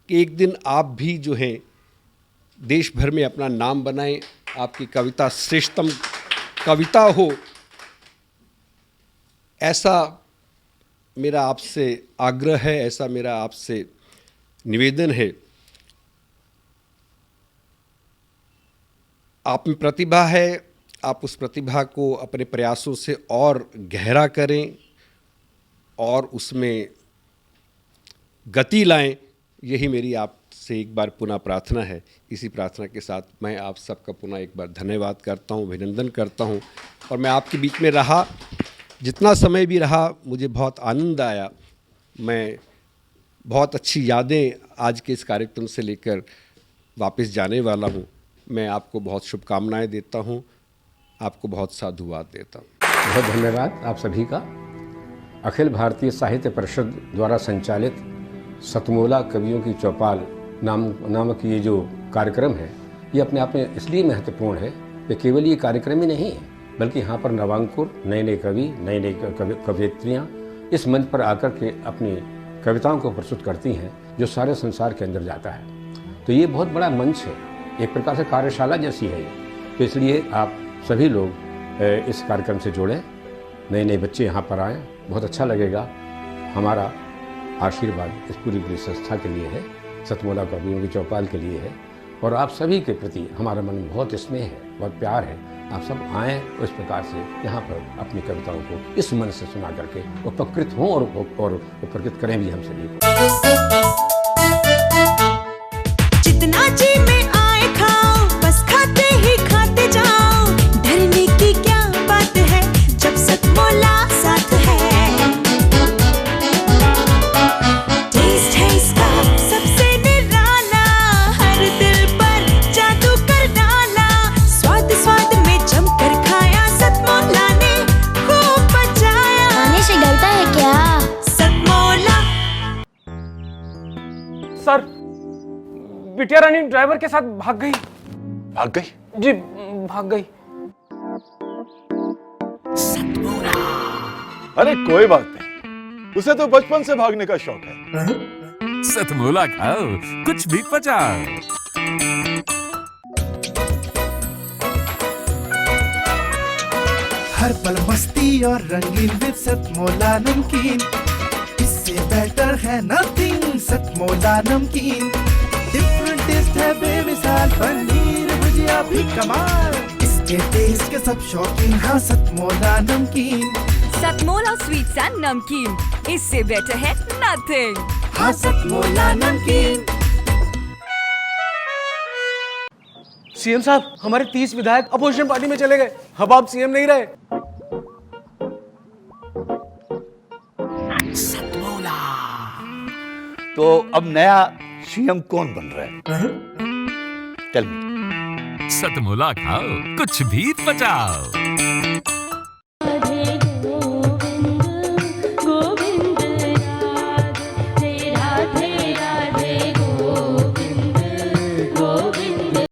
कि एक दिन आप भी जो है देश भर में अपना नाम बनाएं, आपकी कविता श्रेष्ठतम कविता हो, ऐसा मेरा आपसे आग्रह है, ऐसा मेरा आपसे निवेदन है। आप में प्रतिभा है, आप उस प्रतिभा को अपने प्रयासों से और गहरा करें और उसमें गति लाएं, यही मेरी आपसे एक बार पुनः प्रार्थना है। इसी प्रार्थना के साथ मैं आप सबका पुनः एक बार धन्यवाद करता हूं, अभिनंदन करता हूं। और मैं आपके बीच में रहा, जितना समय भी रहा, मुझे बहुत आनंद आया। मैं बहुत अच्छी यादें आज के इस कार्यक्रम से लेकर वापस जाने वाला हूं। मैं आपको बहुत शुभकामनाएं देता हूं, आपको बहुत साधुवाद देता हूं। बहुत धन्यवाद आप सभी का। अखिल भारतीय साहित्य परिषद द्वारा संचालित सतमोला कवियों की चौपाल नामक ये जो कार्यक्रम है, ये अपने आप में इसलिए महत्वपूर्ण है कि केवल ये कार्यक्रम ही नहीं है, बल्कि यहाँ पर नवांकुर, नए नए कवि, नए नए कवयित्रियाँ इस मंच पर आकर के अपनी कविताओं को प्रस्तुत करती हैं, जो सारे संसार के अंदर जाता है। तो ये बहुत बड़ा मंच है, एक प्रकार से कार्यशाला जैसी है ये। तो इसलिए आप सभी लोग इस कार्यक्रम से जुड़ें, नए नए बच्चे यहाँ पर आएँ, बहुत अच्छा लगेगा। हमारा आशीर्वाद इस पूरी संस्था के लिए है, सतमोला कवियों की चौपाल के लिए है, और आप सभी के प्रति हमारा मन में बहुत स्नेह है, बहुत प्यार है। आप सब आएँ उस प्रकार से यहाँ पर अपनी कविताओं को इस मन से सुना करके उपकृत हों और उपकृत करें भी हम सभी को। जितना जी में आए खाओ, बस खाते ही खाते जाओ, डरने की क्या बात है जब सतमोला साथ है। टेस्ट है इसका सबसे निराला, हर दिल पर जादू कर डाला, स्वाद स्वाद में जमकर खाया, सतमोला ने खूब बचाया। खाने से डरता है क्या? सतमोला। सर, बिटिया रानी ड्राइवर के साथ भाग गई। भाग गई? जी, भाग गई। अरे कोई बात नहीं, उसे तो बचपन से भागने का शौक है। सतमोला खाओ, कुछ भी पचाओ। हर पल मस्ती और रंगीन विद सतमोला नमकीन, इससे बेटर है नथिंग। सतमोला नमकीन, डिफरेंट टेस्ट है बेमिसाल, पनीर भुजिया भी कमाल, इसके टेस्ट के सब शौकीन। हाँ सतमोला नमकीन, सतमोला स्वीट्स एंड नमकीन, इससे बेटर है नथिंग। हाँ सतमोला नमकीन। सीएम साहब, हमारे 30 विधायक अपोजिशन पार्टी में चले गए। अब आप सीएम नहीं रहे। तो अब नया सीएम कौन बन रहा है? Tell me. सतमोला खाओ, कुछ भी पचाओ।